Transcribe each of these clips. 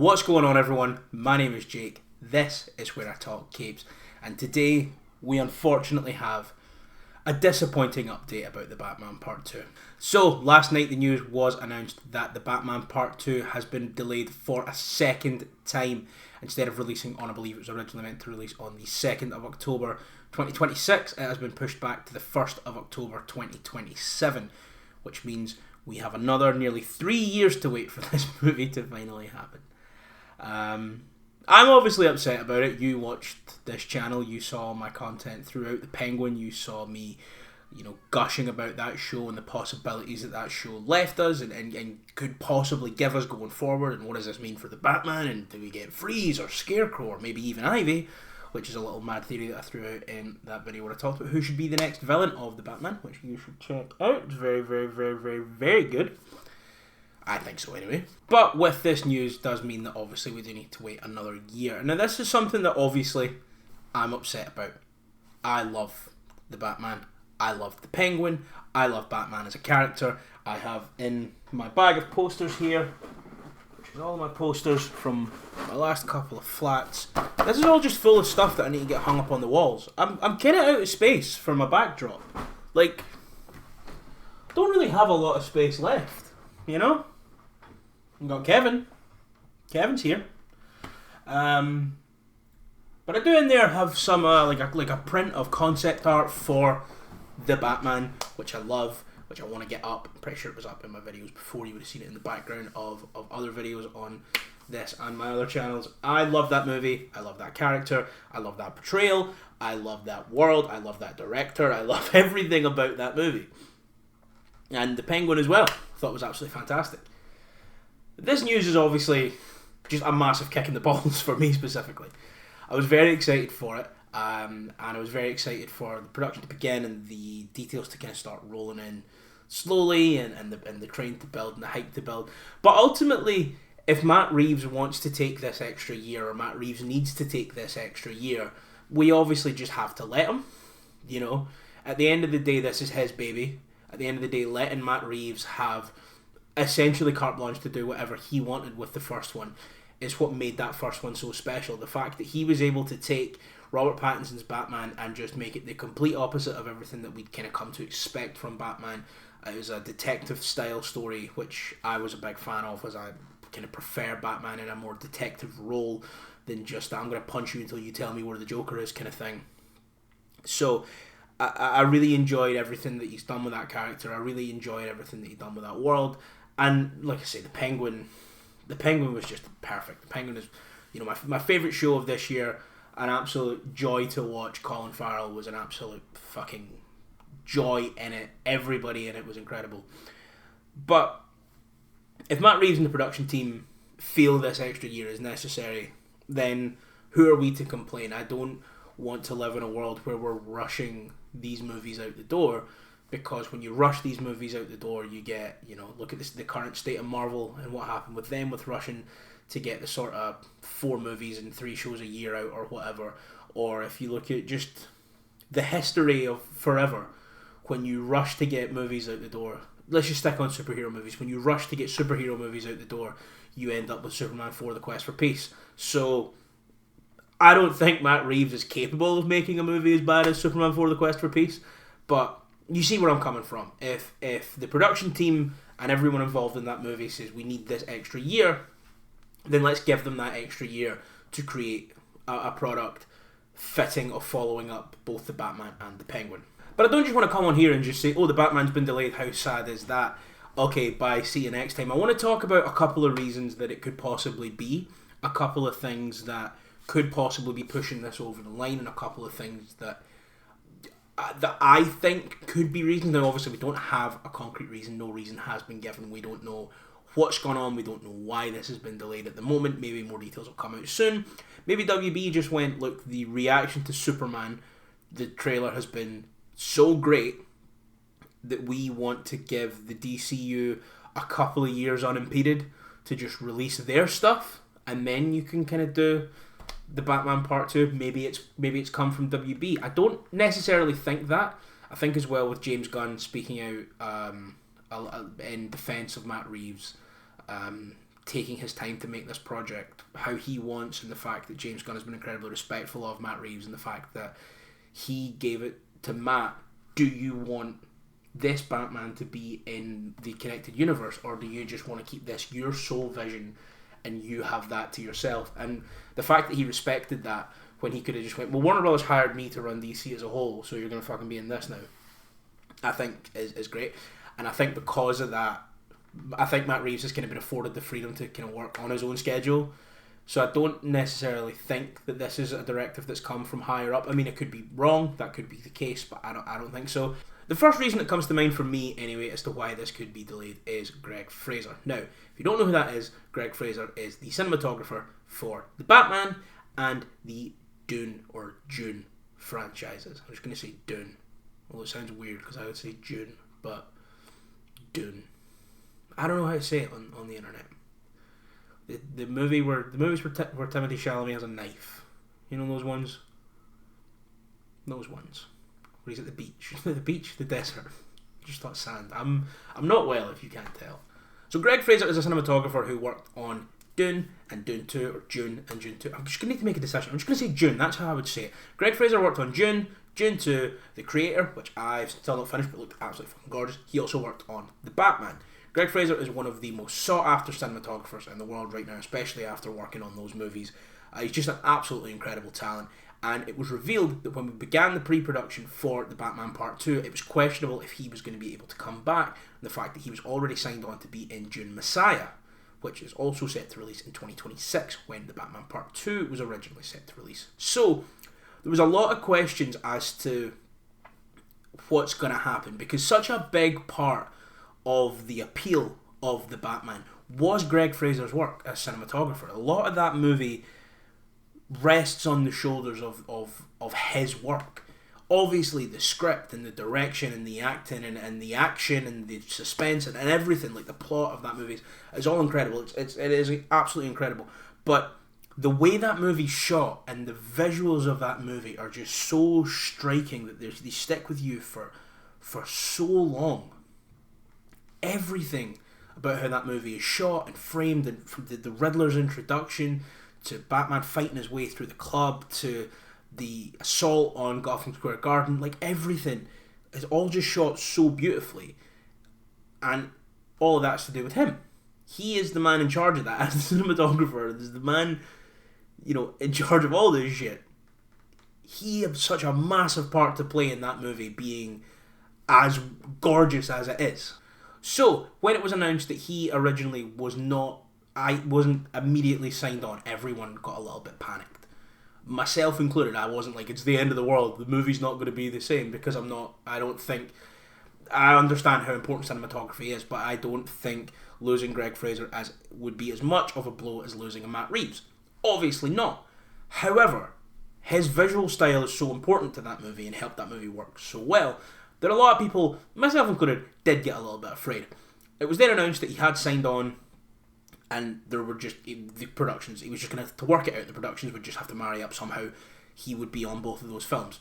What's going on, everyone? My name is Jake. This is Where I Talk Capes, and today we unfortunately have a disappointing update about The Batman Part 2. So, last night the news was announced that The Batman Part 2 has been delayed for a second time. Instead of releasing on, I believe it was originally meant to release on the 2nd of October 2026, it has been pushed back to the 1st of October 2027, which means we have another nearly 3 years to wait for this movie to finally happen. I'm obviously upset about it. You watched this channel, you saw my content throughout The Penguin, you saw me, gushing about that show and the possibilities that show left us and could possibly give us going forward, and what does this mean for the Batman, and do we get Freeze or Scarecrow or maybe even Ivy, which is a little mad theory that I threw out in that video where I talked about who should be the next villain of the Batman, which you should check out. It's very, very, very, very, very good. I think so anyway. But with this news does mean that obviously we do need to wait another year. Now this is something that obviously I'm upset about. I love the Batman. I love the Penguin. I love Batman as a character. I have in my bag of posters here, which is all my posters from my last couple of flats. This is all just full of stuff that I need to get hung up on the walls. I'm kind of out of space for my backdrop. Like, don't really have a lot of space left, I've got Kevin. Kevin's here. But I do in there have some like a print of concept art for the Batman, which I love, which I want to get up. I'm pretty sure it was up in my videos before. You would have seen it in the background of other videos on this and my other channels. I love that movie. I love that character. I love that portrayal. I love that world. I love that director. I love everything about that movie. And the Penguin as well. I thought it was absolutely fantastic. This news is obviously just a massive kick in the balls for me specifically. I was very excited for it, and I was very excited for the production to begin and the details to kind of start rolling in slowly, and the train to build and the hype to build. But ultimately, if Matt Reeves wants to take this extra year, or Matt Reeves needs to take this extra year, we obviously just have to let him. At the end of the day, this is his baby. At the end of the day, letting Matt Reeves have essentially carte blanche to do whatever he wanted with the first one is what made that first one so special. The fact that he was able to take Robert Pattinson's Batman and just make it the complete opposite of everything that we'd kind of come to expect from Batman. It was a detective style story, which I was a big fan of, as I kind of prefer Batman in a more detective role than just I'm going to punch you until you tell me where the Joker is kind of thing. So I really enjoyed everything that he's done with that character. I really enjoyed everything that he's done with that world. And like I say, the Penguin was just perfect. The Penguin is, my favourite show of this year. An absolute joy to watch. Colin Farrell was an absolute fucking joy in it. Everybody in it was incredible. But if Matt Reeves and the production team feel this extra year is necessary, then who are we to complain? I don't want to live in a world where we're rushing these movies out the door. Because when you rush these movies out the door, you get, look at the current state of Marvel and what happened with them with rushing to get the sort of 4 movies and 3 shows a year out or whatever. Or if you look at just the history of forever, when you rush to get movies out the door, let's just stick on superhero movies. When you rush to get superhero movies out the door, you end up with Superman 4: The Quest for Peace. So I don't think Matt Reeves is capable of making a movie as bad as Superman 4: The Quest for Peace, but you see where I'm coming from. If the production team and everyone involved in that movie says we need this extra year, then let's give them that extra year to create a product fitting of following up both the Batman and the Penguin. But I don't just want to come on here and just say, oh, the Batman's been delayed, how sad is that? Okay, bye, see you next time. I want to talk about a couple of reasons that it could possibly be, a couple of things that could possibly be pushing this over the line, and a couple of things that I think could be reasons. Now obviously we don't have a concrete reason, no reason has been given, we don't know what's gone on, we don't know why this has been delayed at the moment, maybe more details will come out soon. Maybe WB just went, look, the reaction to Superman, the trailer has been so great that we want to give the DCU a couple of years unimpeded to just release their stuff, and then you can kind of do the Batman Part 2. Maybe it's come from WB. I don't necessarily think that. I think as well with James Gunn speaking out in defence of Matt Reeves, taking his time to make this project how he wants, and the fact that James Gunn has been incredibly respectful of Matt Reeves, and the fact that he gave it to Matt. Do you want this Batman to be in the connected universe, or do you just want to keep this your sole vision and you have that to yourself? And the fact that he respected that, when he could have just went, well, Warner Brothers hired me to run DC as a whole, so you're going to fucking be in this now, I think is great. And I think because of that, I think Matt Reeves has kind of been afforded the freedom to kind of work on his own schedule. So I don't necessarily think that this is a directive that's come from higher up. I mean, it could be wrong, that could be the case, but I don't think so. The first reason that comes to mind for me, anyway, as to why this could be delayed is Greg Fraser. Now, if you don't know who that is, Greg Fraser is the cinematographer for The Batman and the Dune or June franchises. I'm just going to say Dune. Well, it sounds weird because I would say June, but Dune. I don't know how to say it on the internet. The movies where Timothée Chalamet has a knife. You know those ones? Those ones. Where he's at the beach. The beach, the desert. Just thought sand. I'm not well, if you can't tell. So Greg Fraser is a cinematographer who worked on Dune and Dune 2, or June and June 2. I'm just going to need to make a decision. I'm just going to say June. That's how I would say it. Greg Fraser worked on June, June 2, The Creator, which I've still not finished, but looked absolutely fucking gorgeous. He also worked on The Batman. Greg Fraser is one of the most sought-after cinematographers in the world right now, especially after working on those movies. He's just an absolutely incredible talent, and it was revealed that when we began the pre-production for The Batman Part 2, it was questionable if he was going to be able to come back, and the fact that he was already signed on to be in Dune Messiah, which is also set to release in 2026, when The Batman Part 2 was originally set to release. So, there was a lot of questions as to what's going to happen, because such a big part of the appeal of The Batman was Greg Fraser's work as cinematographer. A lot of that movie rests on the shoulders of his work. Obviously the script and the direction and the acting and the action and the suspense and everything, like the plot of that movie is all incredible. It is absolutely incredible. But the way that movie's shot and the visuals of that movie are just so striking that they stick with you for so long. Everything about how that movie is shot and framed, and from the Riddler's introduction to Batman fighting his way through the club to the assault on Gotham Square Garden, like everything is all just shot so beautifully, and all of that's to do with him. He is the man in charge of that as the cinematographer. There's the man, in charge of all this shit. He had such a massive part to play in that movie being as gorgeous as it is. So, when it was announced that he originally wasn't immediately signed on, everyone got a little bit panicked. Myself included. I wasn't like, it's the end of the world, the movie's not going to be the same, because I understand how important cinematography is, but I don't think losing Greg Fraser would be as much of a blow as losing a Matt Reeves. Obviously not. However, his visual style is so important to that movie and helped that movie work so well that a lot of people, myself included, did get a little bit afraid. It was then announced that he had signed on, and there were just the productions. He was just going to work it out. The productions would just have to marry up somehow. He would be on both of those films.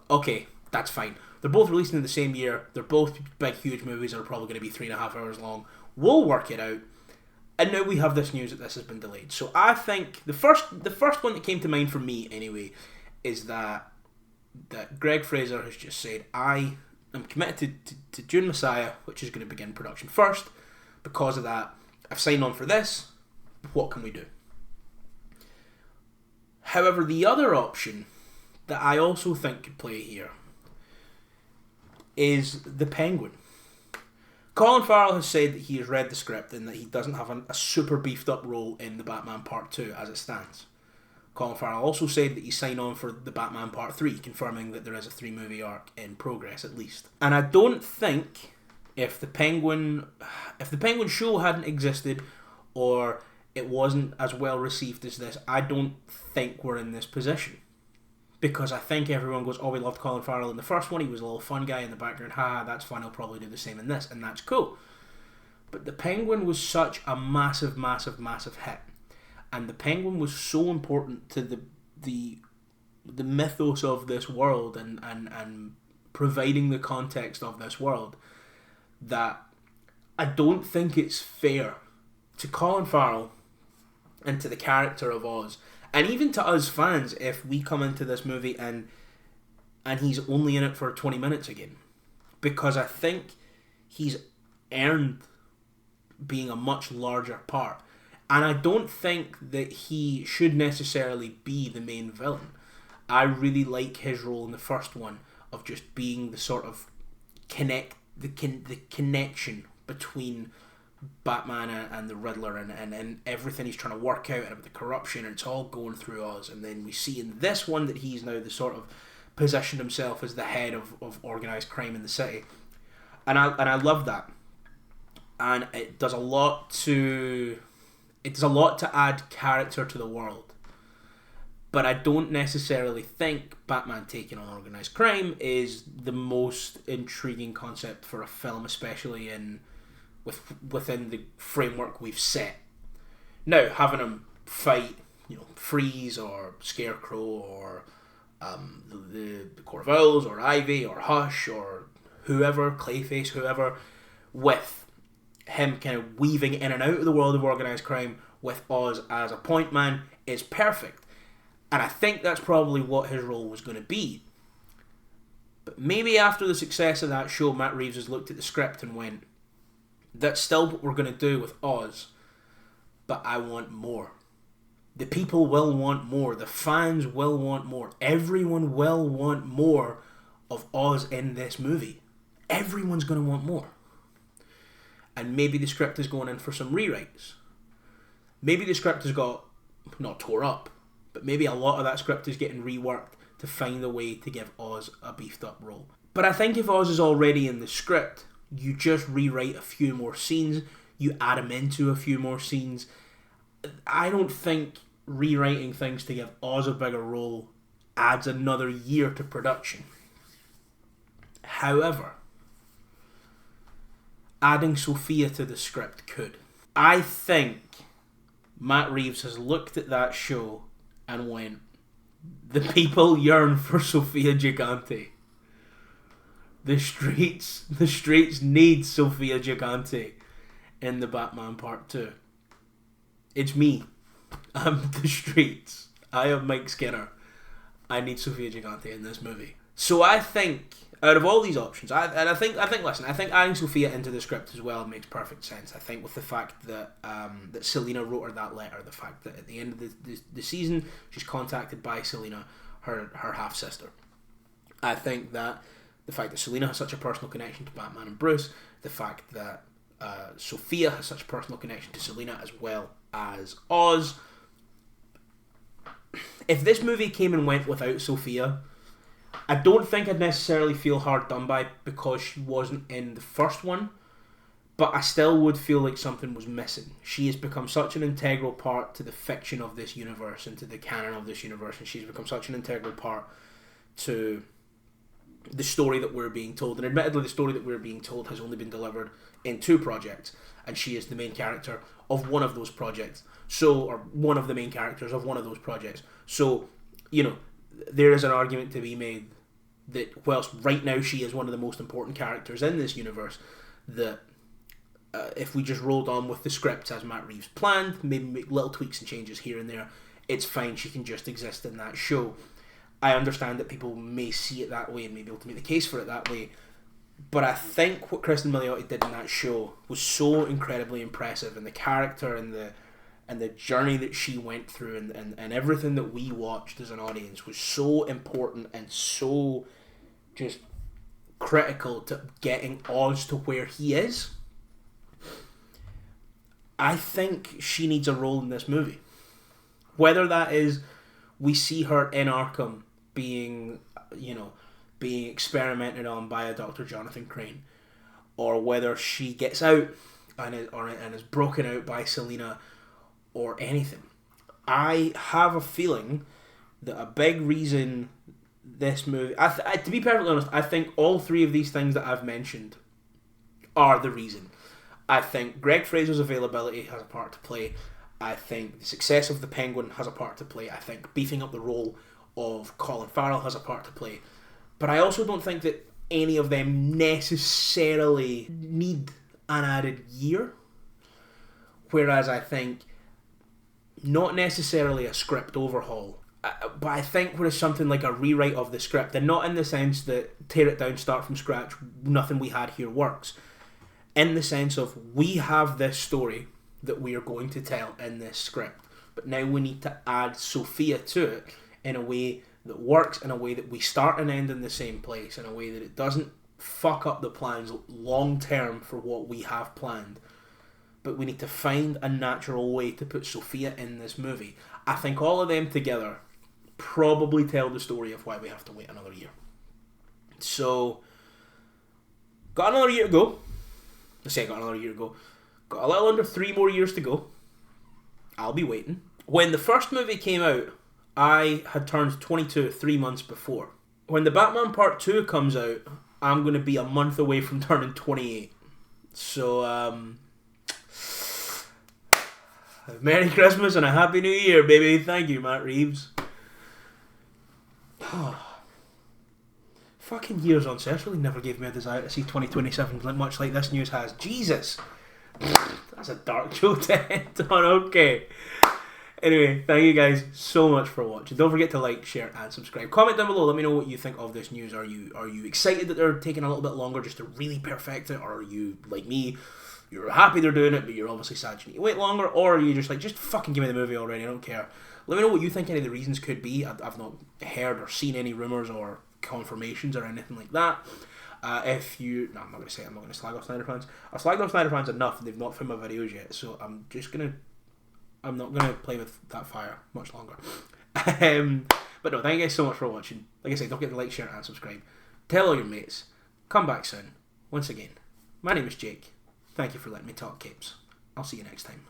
Okay, that's fine. They're both releasing in the same year. They're both big, huge movies that are probably going to be 3.5 hours long. We'll work it out. And now we have this news that this has been delayed. So I think the first one that came to mind for me, anyway, is that Greg Fraser has just said, I'm committed to Dune Messiah, which is going to begin production first. Because of that, I've signed on for this. What can we do? However, the other option that I also think could play here is the Penguin. Colin Farrell has said that he has read the script and that he doesn't have a super beefed up role in the Batman Part 2 as it stands. Colin Farrell also said that he signed on for the Batman Part 3, confirming that there is a 3-movie arc in progress at least. And I don't think if the Penguin show hadn't existed, or it wasn't as well received as this, I don't think we're in this position. Because I think everyone goes, oh, we loved Colin Farrell in the first one, he was a little fun guy in the background, that's fun, he'll probably do the same in this, and that's cool. But the Penguin was such a massive, massive, massive hit. And the Penguin was so important to the mythos of this world and providing the context of this world that I don't think it's fair to Colin Farrell and to the character of Oz, and even to us fans, if we come into this movie and he's only in it for 20 minutes again, because I think he's earned being a much larger part. And I don't think that he should necessarily be the main villain. I really like his role in the first one of just being the sort of the connection between Batman and the Riddler and everything he's trying to work out about the corruption, and it's all going through Oz. And then we see in this one that he's now the sort of positioned himself as the head of organised crime in the city. And I love that. And it does a lot to add character to the world. But I don't necessarily think Batman taking on organised crime is the most intriguing concept for a film, especially within the framework we've set. Now, having him fight, Freeze or Scarecrow or the Court of Owls or Ivy or Hush or whoever, Clayface, whoever, with him kind of weaving in and out of the world of organised crime with Oz as a point man is perfect. And I think that's probably what his role was going to be. But maybe after the success of that show, Matt Reeves has looked at the script and went, that's still what we're going to do with Oz, but I want more. The people will want more. The fans will want more. Everyone will want more of Oz in this movie. Everyone's going to want more. And maybe the script is going in for some rewrites. Maybe the script has got, not tore up, but maybe a lot of that script is getting reworked to find a way to give Oz a beefed up role. But I think if Oz is already in the script, you just rewrite a few more scenes, you add him into a few more scenes. I don't think rewriting things to give Oz a bigger role adds another year to production. However, adding Sophia to the script could. I think Matt Reeves has looked at that show and went, the people yearn for Sophia Gigante. The streets need Sophia Gigante in the Batman Part 2. It's me. I'm the streets. I am Mike Skinner. I need Sophia Gigante in this movie. So I think, out of all these options, I think adding Sophia into the script as well makes perfect sense. I think with the fact that that Selina wrote her that letter, the fact that at the end of the season she's contacted by Selina, her half sister. I think that the fact that Selina has such a personal connection to Batman and Bruce, the fact that Sophia has such a personal connection to Selina as well as Oz. If this movie came and went without Sophia, I don't think I'd necessarily feel hard done by because she wasn't in the first one, but I still would feel like something was missing. She has become such an integral part to the fiction of this universe and to the canon of this universe, and she's become such an integral part to the story that we're being told. And admittedly, the story that we're being told has only been delivered in 2 projects, and she is the main character of one of those projects. Or one of the main characters of one of those projects. So, there is an argument to be made that whilst right now she is one of the most important characters in this universe, that if we just rolled on with the script as Matt Reeves planned, maybe make little tweaks and changes here and there, it's fine, she can just exist in that show. I understand that people may see it that way and may be able to make the case for it that way, but I think what Kristen Milioti did in that show was so incredibly impressive, and the character and the journey that she went through and everything that we watched as an audience was so important and so just critical to getting Oz to where he is. I think she needs a role in this movie. Whether that is we see her in Arkham being experimented on by a Dr. Jonathan Crane, or whether she gets out and is broken out by Selina, or anything. I have a feeling that a big reason this movie... to be perfectly honest, I think all 3 of these things that I've mentioned are the reason. I think Greg Fraser's availability has a part to play. I think the success of The Penguin has a part to play. I think beefing up the role of Colin Farrell has a part to play. But I also don't think that any of them necessarily need an added year. Whereas I think not necessarily a script overhaul, but I think whereas something like a rewrite of the script, and not in the sense that tear it down, start from scratch, nothing we had here works. In the sense of we have this story that we are going to tell in this script, but now we need to add Sophia to it in a way that works, in a way that we start and end in the same place, in a way that it doesn't fuck up the plans long term for what we have planned. But we need to find a natural way to put Sophia in this movie. I think all of them together probably tell the story of why we have to wait another year. So, got another year to go. Got another year to go. Got a little under 3 more years to go. I'll be waiting. When the first movie came out, I had turned 22 3 months before. When the Batman Part 2 comes out, I'm going to be a month away from turning 28. So, Merry Christmas and a Happy New Year, baby. Thank you, Matt Reeves. Fucking years on set really never gave me a desire to see 2027 much like this news has. Jesus. That's a dark joke to end on. Okay. Anyway, thank you guys so much for watching. Don't forget to like, share, and subscribe. Comment down below. Let me know what you think of this news. Are you excited that they're taking a little bit longer just to really perfect it? Or are you, like me, you're happy they're doing it, but you're obviously sad you need to wait longer? Or are you just like, just fucking give me the movie already, I don't care. Let me know what you think any of the reasons could be. I've not heard or seen any rumours or confirmations or anything like that. If you... No, I'm not going to say it. I'm not going to slag off Snyder fans. I've slagged off Snyder fans enough and they've not found my videos yet, so I'm not going to play with that fire much longer. But no, thank you guys so much for watching. Like I said, don't forget to like, share, and subscribe. Tell all your mates. Come back soon. Once again, my name is Jake. Thank you for letting me talk capes. I'll see you next time.